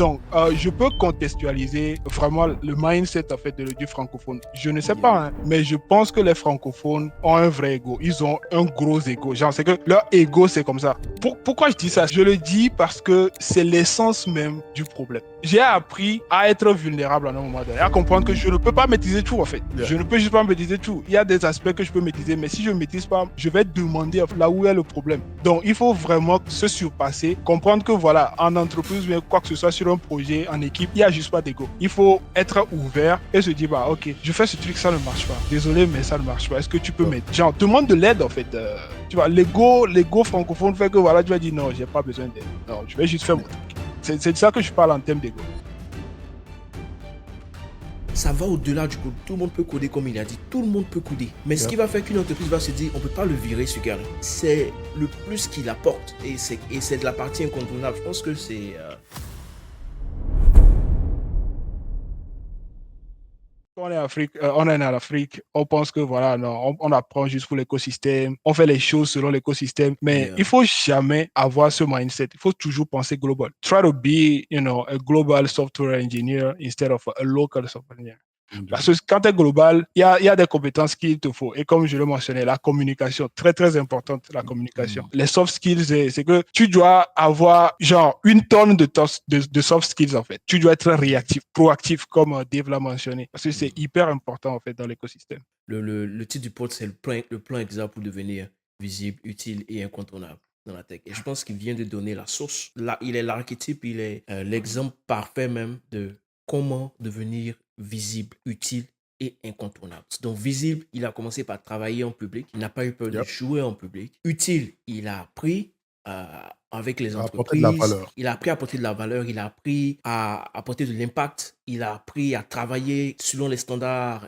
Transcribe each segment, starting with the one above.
Donc, je peux contextualiser vraiment le mindset en fait du francophone. Je ne sais pas, hein, mais je pense que les francophones ont un vrai ego. Ils ont un gros ego. Genre, c'est que leur ego, c'est comme ça. Pourquoi je dis ça? Je le dis parce que c'est l'essence même du problème. J'ai appris à être vulnérable à un moment donné, à comprendre que je ne peux pas maîtriser tout en fait. Je ne peux juste pas maîtriser tout. Il y a des aspects que je peux maîtriser, mais si je ne maîtrise pas, je vais demander là où est le problème. Donc, il faut vraiment se surpasser, comprendre que voilà, en entreprise, mais quoi que ce soit sur un projet, en équipe, il n'y a juste pas d'ego. Il faut être ouvert et se dire, bah ok, je fais ce truc, ça ne marche pas. Désolé, mais ça ne marche pas. Est-ce que tu peux m'aider? Genre, demande de l'aide en fait. Tu vois, l'ego francophone fait que voilà, tu vas dire non, j'ai pas besoin d'aide. Non, je vais juste faire mon truc. C'est de ça que je parle en termes d'ego. Ça va au-delà du code. Tout le monde peut coder comme il a dit. Tout le monde peut coder. Mais ce qui va faire qu'une entreprise va se dire, on ne peut pas le virer ce gars-là. C'est le plus qu'il apporte. Et c'est de la partie incontournable. Je pense que c'est... On est en Afrique, on pense que voilà, non, on apprend juste pour l'écosystème, on fait les choses selon l'écosystème, mais il faut jamais avoir ce mindset. Il faut toujours penser global. Try to be, a global software engineer instead of a local software engineer. Parce que quand tu es global, il y a des compétences qu'il te faut. Et comme je le mentionnais, la communication, très très importante, la communication. Les soft skills, c'est que tu dois avoir genre une tonne de soft skills en fait. Tu dois être réactif, proactif comme Dave l'a mentionné. Parce que c'est hyper important en fait dans l'écosystème. Le titre du poste, c'est le plan exact pour devenir visible, utile et incontournable dans la tech. Et je pense qu'il vient de donner la source. Là, il est l'archétype, il est l'exemple parfait même de comment devenir visible, utile et incontournable. Donc visible, il a commencé par travailler en public. Il n'a pas eu peur de jouer en public. Utile, il a appris avec les entreprises. Il a appris à apporter de la valeur. Il a appris à apporter de l'impact. Il a appris à travailler selon les standards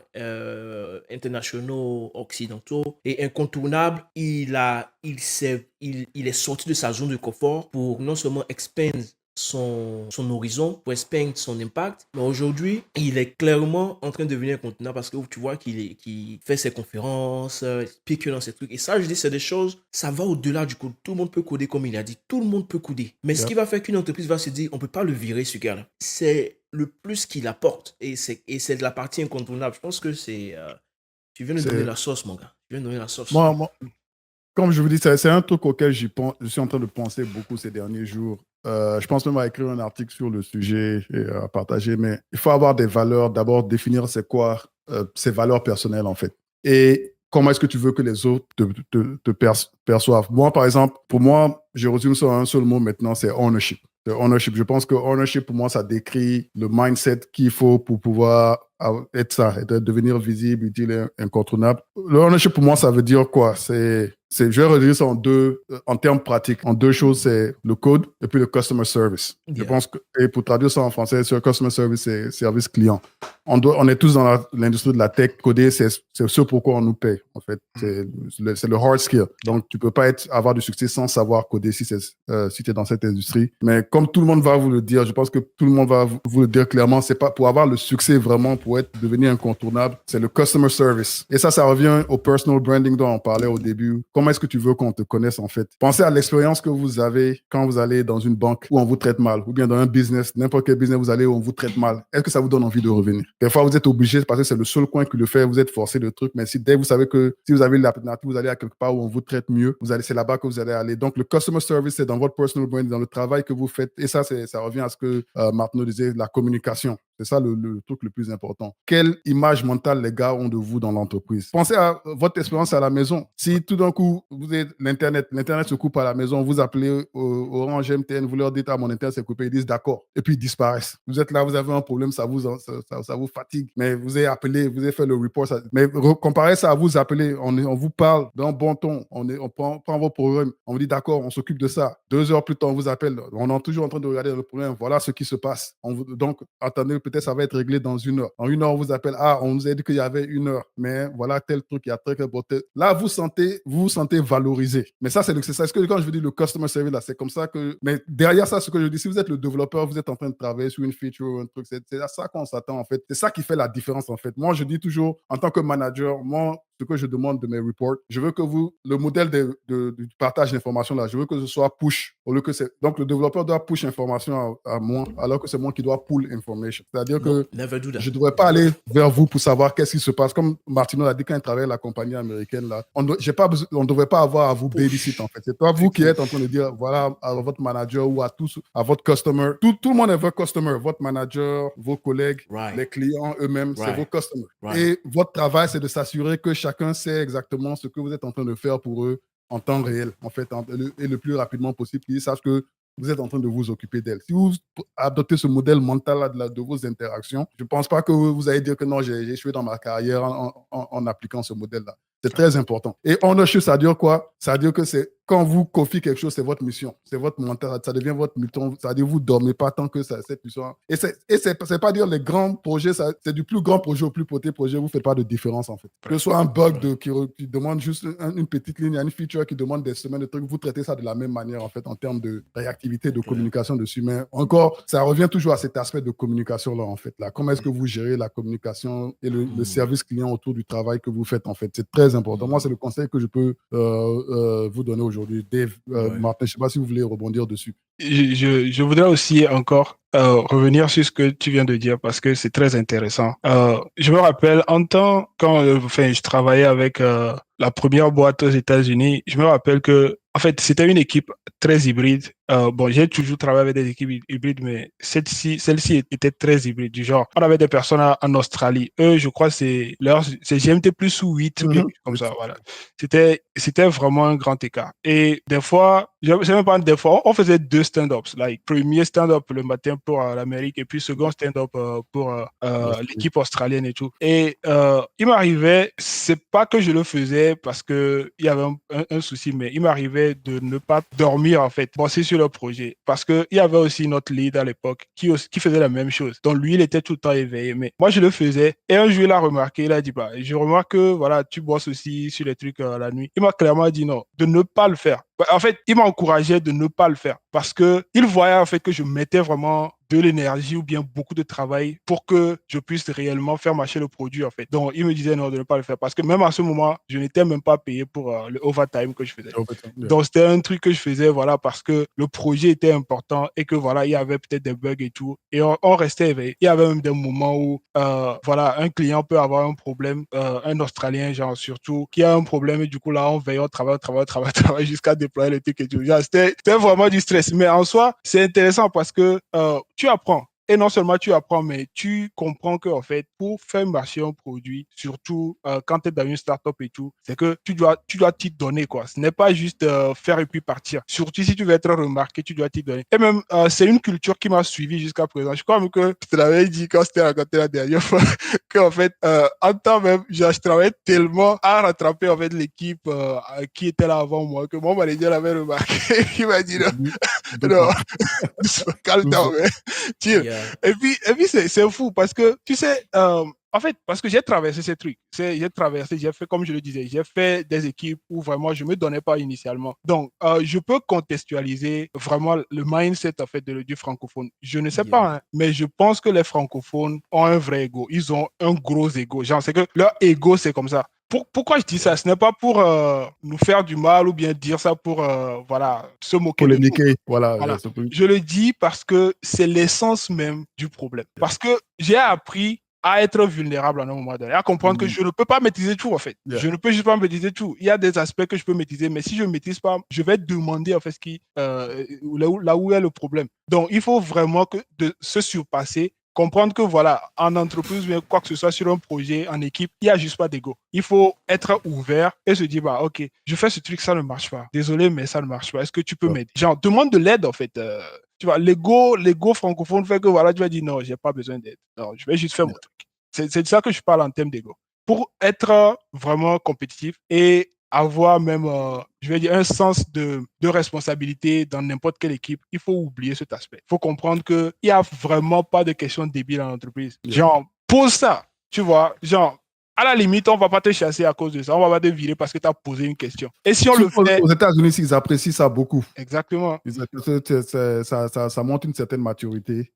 internationaux, occidentaux. Et incontournable, il est sorti de sa zone de confort pour non seulement expand son horizon, pour expand son impact, mais aujourd'hui, il est clairement en train de devenir incontournable parce que tu vois qu'il fait ses conférences, il pique dans ses trucs. Et ça, je dis, c'est des choses, ça va au-delà du code. Tout le monde peut coder comme il a dit. Tout le monde peut coder. Mais ce qui va faire qu'une entreprise va se dire, on ne peut pas le virer, ce gars-là. C'est le plus qu'il apporte. Et c'est de la partie incontournable. Je pense que c'est... tu viens de donner la sauce, mon gars. Tu viens de donner la sauce. Moi, comme je vous dis, c'est un truc auquel je suis en train de penser beaucoup ces derniers jours. Je pense même à écrire un article sur le sujet et à partager, mais il faut avoir des valeurs. D'abord, définir c'est quoi ces valeurs personnelles, en fait. Et comment est-ce que tu veux que les autres te perçoivent. Moi, par exemple, pour moi, je résume ça en un seul mot maintenant, c'est ownership. Ownership. Je pense que ownership, pour moi, ça décrit le mindset qu'il faut pour pouvoir être ça, devenir visible, utile et incontournable. Le ownership, pour moi, ça veut dire quoi? Je vais réduire ça en termes pratiques, en deux choses, c'est le code et puis le customer service. Je pense que, et pour traduire ça en français, sur customer service, c'est service client. On est tous dans l'industrie de la tech. Coder, c'est ce pourquoi on nous paye, en fait. C'est le hard skill. Donc, tu peux pas avoir du succès sans savoir coder si tu es dans cette industrie. Mais comme tout le monde va vous le dire, je pense que tout le monde va vous le dire clairement, c'est pas pour avoir le succès vraiment, pour devenir incontournable, c'est le customer service. Et ça revient au personal branding dont on parlait au début. Comment est-ce que tu veux qu'on te connaisse, en fait? Pensez à l'expérience que vous avez quand vous allez dans une banque où on vous traite mal, ou bien dans un business, n'importe quel business vous allez où on vous traite mal. Est-ce que ça vous donne envie de revenir? Des fois, vous êtes obligé parce que c'est le seul coin qui le fait, vous êtes forcé de truc, mais dès que vous savez que si vous avez l'alternative, vous allez à quelque part où on vous traite mieux, c'est là-bas que vous allez aller. Donc, le customer service, c'est dans votre personal branding, dans le travail que vous faites. Et ça revient à ce que Martineau disait, la communication. C'est ça le truc le plus important. Quelle image mentale les gars ont de vous dans l'entreprise? Pensez à votre expérience à la maison. Si tout d'un coup, vous êtes l'Internet se coupe à la maison, vous appelez Orange MTN, vous leur dites mon Internet s'est coupé, ils disent d'accord. Et puis ils disparaissent. Vous êtes là, vous avez un problème, ça vous fatigue. Mais vous avez appelé, vous avez fait le report. Mais comparez ça à vous appeler, on vous parle d'un bon ton, on prend vos problèmes, on vous dit d'accord, on s'occupe de ça. 2 heures plus tard, on vous appelle, on est toujours en train de regarder le problème, voilà ce qui se passe. Donc, attendez, peut-être ça va être réglé dans 1 heure. En 1 heure, on vous appelle, on nous a dit qu'il y avait 1 heure, mais voilà tel truc, il y a tel truc. Là, vous vous sentez valorisé. Mais ça, c'est ça. Est-ce que quand je vous dis le customer service, là, c'est comme ça que... Mais derrière ça, ce que je dis, si vous êtes le développeur, vous êtes en train de travailler sur une feature, un truc, c'est à ça qu'on s'attend, en fait. C'est ça qui fait la différence, en fait. Moi, je dis toujours, en tant que manager, moi, ce que je demande de mes reports, je veux que le modèle du partage d'informations là, je veux que ce soit push au lieu que c'est. Donc le développeur doit push information à moi, alors que c'est moi qui dois pull information. C'est-à-dire que never do that. je ne devrais pas aller vers vous pour savoir qu'est-ce qui se passe. Comme Martino l'a dit quand il travaillait à la compagnie américaine, là, on ne devrait pas avoir à vous babysit en fait. C'est pas vous qui êtes en train de dire, voilà, à votre manager ou à votre customer. Tout le monde est votre customer. Votre manager, vos collègues, les clients eux-mêmes, c'est vos customers. Et votre travail, c'est de s'assurer que chacun sait exactement ce que vous êtes en train de faire pour eux en temps réel, en fait, et le plus rapidement possible, qu'ils sachent que vous êtes en train de vous occuper d'elle. Si vous adoptez ce modèle mental de vos interactions, je ne pense pas que vous allez dire que non, j'ai échoué dans ma carrière en appliquant ce modèle-là. C'est très important. Et ownership, ça veut dire quoi? Ça veut dire que c'est quand vous confiez quelque chose, c'est votre mission. C'est votre mental. Ça devient votre mission. Ça veut dire que vous ne dormez pas tant que cette mission. Et c'est pas dire les grands projets, c'est du plus grand projet au plus petit projet. Vous ne faites pas de différence, en fait. Que ce soit un bug qui demande juste une petite ligne, une feature qui demande des semaines de trucs, vous traitez ça de la même manière, en fait, en termes de réactivité, de communication dessus. Mais encore, ça revient toujours à cet aspect de communication-là, en fait. Là. Comment est-ce que vous gérez la communication et le service client autour du travail que vous faites, en fait. C'est très important. Moi, c'est le conseil que je peux vous donner aujourd'hui. Dave, Martin, je ne sais pas si vous voulez rebondir dessus. Je voudrais aussi encore revenir sur ce que tu viens de dire parce que c'est très intéressant. Je me rappelle quand je travaillais avec la première boîte aux États-Unis, je me rappelle que en fait, c'était une équipe très hybride. Bon, j'ai toujours travaillé avec des équipes hybrides, mais celle-ci était très hybride. Du genre, on avait des personnes en Australie. Eux, je crois, c'est GMT plus ou 8, comme ça, voilà. C'était vraiment un grand écart. Et des fois, c'est même pas des fois, on faisait 2 stand-ups. Like, premier stand-up le matin pour l'Amérique et puis second stand-up pour l'équipe australienne et tout. Et il m'arrivait, c'est pas que je le faisais parce que il y avait un souci, mais il m'arrivait de ne pas dormir, en fait, bosser sur le projet. Parce qu'il y avait aussi notre lead à l'époque qui faisait la même chose. Donc, lui, il était tout le temps éveillé. Mais moi, je le faisais. Et un jour, il a remarqué, il a dit, bah, je remarque que, voilà, tu bosses aussi sur les trucs la nuit. Il m'a clairement dit non, de ne pas le faire. En fait, il m'a encouragé de ne pas le faire parce que il voyait, en fait, que je mettais vraiment de l'énergie ou bien beaucoup de travail pour que je puisse réellement faire marcher le produit, en fait. Donc, il me disait non, de ne pas le faire parce que même à ce moment, je n'étais même pas payé pour le overtime que je faisais. Donc, c'était un truc que je faisais, voilà, parce que le projet était important et que, voilà, il y avait peut-être des bugs et tout. Et on restait éveillé. Il y avait même des moments où, voilà, un client peut avoir un problème, un Australien, genre, surtout, qui a un problème et du coup, là, on veille, on travaille jusqu'à déployer le truc et tout. Genre, c'était vraiment du stress. Mais en soi, c'est intéressant parce que tu apprends. Et non seulement tu apprends, mais tu comprends que, en fait, pour faire marcher un produit, surtout quand tu es dans une startup et tout, c'est que tu dois t'y donner, quoi. Ce n'est pas juste faire et puis partir. Surtout si tu veux être remarqué, tu dois t'y donner. Et même, c'est une culture qui m'a suivi jusqu'à présent. Je crois même que je te l'avais dit quand c'était raconté la dernière fois, qu'en fait, en temps même, je travaillais tellement à rattraper, en fait, l'équipe qui était là avant moi, que mon manager l'avait remarqué. Il m'a dit non, calme-toi, chill. Et puis c'est fou parce que, tu sais, en fait, parce que j'ai traversé ces trucs. J'ai fait, comme je le disais, j'ai fait des équipes où vraiment je ne me donnais pas initialement. Donc, je peux contextualiser vraiment le mindset, en fait, du francophone. Je ne sais pas, hein, mais je pense que les francophones ont un vrai ego. Ils ont un gros ego. Genre, c'est que leur ego, c'est comme ça. Pourquoi je dis ça? Ce n'est pas pour nous faire du mal ou bien dire ça pour voilà, se moquer de nous. Voilà. Je le dis parce que c'est l'essence même du problème. Parce que j'ai appris à être vulnérable à un moment donné, à comprendre que je ne peux pas maîtriser tout, en fait. Je ne peux juste pas maîtriser tout. Il y a des aspects que je peux maîtriser, mais si je ne maîtrise pas, je vais demander, en fait, là où est le problème. Donc, il faut vraiment de se surpasser, comprendre que, voilà, en entreprise, quoi que ce soit sur un projet, en équipe, il n'y a juste pas d'ego. Il faut être ouvert et se dire, bah, ok, je fais ce truc, ça ne marche pas. Désolé, mais ça ne marche pas. Est-ce que tu peux m'aider? Genre, demande de l'aide, en fait. Tu vois, l'ego francophone fait que, voilà, tu vas dire, non, j'ai pas besoin d'aide. Non, je vais juste faire mon truc. C'est de ça que je parle en termes d'ego. Pour être vraiment compétitif et avoir même, je vais dire, un sens de responsabilité dans n'importe quelle équipe, il faut oublier cet aspect. Il faut comprendre qu'il n'y a vraiment pas de questions débiles en entreprise. Genre, pose ça, tu vois, genre, à la limite, on ne va pas te chasser à cause de ça. On ne va pas te virer parce que tu as posé une question. Et si on le fait... Aux États-Unis, ils apprécient ça beaucoup. Exactement. Ça montre une certaine maturité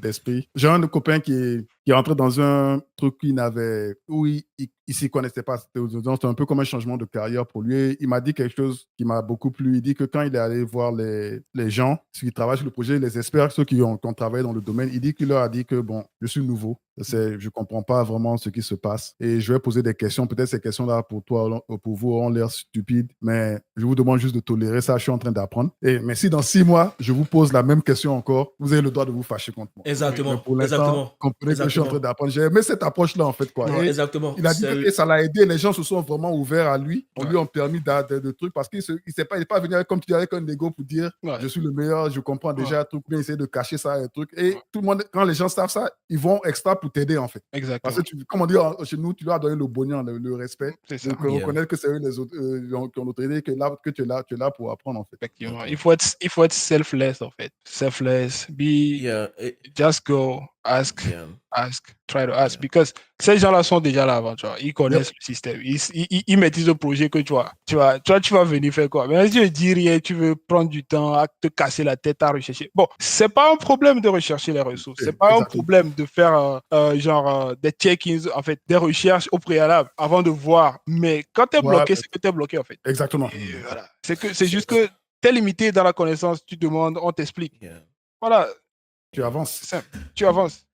d'esprit. J'ai un copain qui qui est rentré dans un truc où il s'y connaissait pas. C'était un peu comme un changement de carrière pour lui. Il m'a dit quelque chose qui m'a beaucoup plu. Il dit que quand il est allé voir les gens, ceux qui travaillent sur le projet, les experts, ceux qui ont travaillé dans le domaine, il leur a dit que bon, je suis nouveau. Je comprends pas vraiment ce qui se passe et je vais poser des questions. Peut-être ces questions-là pour toi, pour vous, ont l'air stupides, mais je vous demande juste de tolérer ça. Je suis en train d'apprendre. Mais si dans 6 mois, je vous pose la même question encore, vous avez le droit de vous fâcher contre moi. Exactement. Mais pour l'instant, comprenez que je suis en train d'apprendre. J'ai aimé cette approche-là, en fait, quoi. Non, Et exactement. il a dit que ça l'a aidé. Les gens se sont vraiment ouverts à lui. On lui a permis de trucs parce qu'il n'est pas venu comme tu dis, avec un ego pour dire je suis le meilleur, je comprends déjà tout, mais essayer de cacher ça et trucs. Et tout le monde, quand les gens savent ça, ils vont extra pour t'aider, en fait. Exactement. Parce que, comme on dit chez nous, tu dois donner le bonheur, le respect. C'est ça. Donc, reconnaître que c'est eux les autres qui ont notre aidé, que tu es là pour apprendre, en fait. Effectivement. Il faut être selfless, en fait. Selfless. Just go, ask, try to ask. Because ces gens-là sont déjà là avant, tu vois. Ils connaissent le système. Ils maîtrisent le projet que tu vas venir faire quoi. Mais si tu ne dis rien, tu veux prendre du temps à te casser la tête à rechercher. Bon, c'est pas un problème de rechercher les ressources. C'est pas un problème de faire des check-ins, en fait, des recherches au préalable avant de voir. Mais quand tu es bloqué, c'est que tu es bloqué, en fait. Exactement. Et voilà. C'est juste que tu es limité dans la connaissance, tu demandes, on t'explique. Voilà. Tu avances. C'est simple. Tu avances.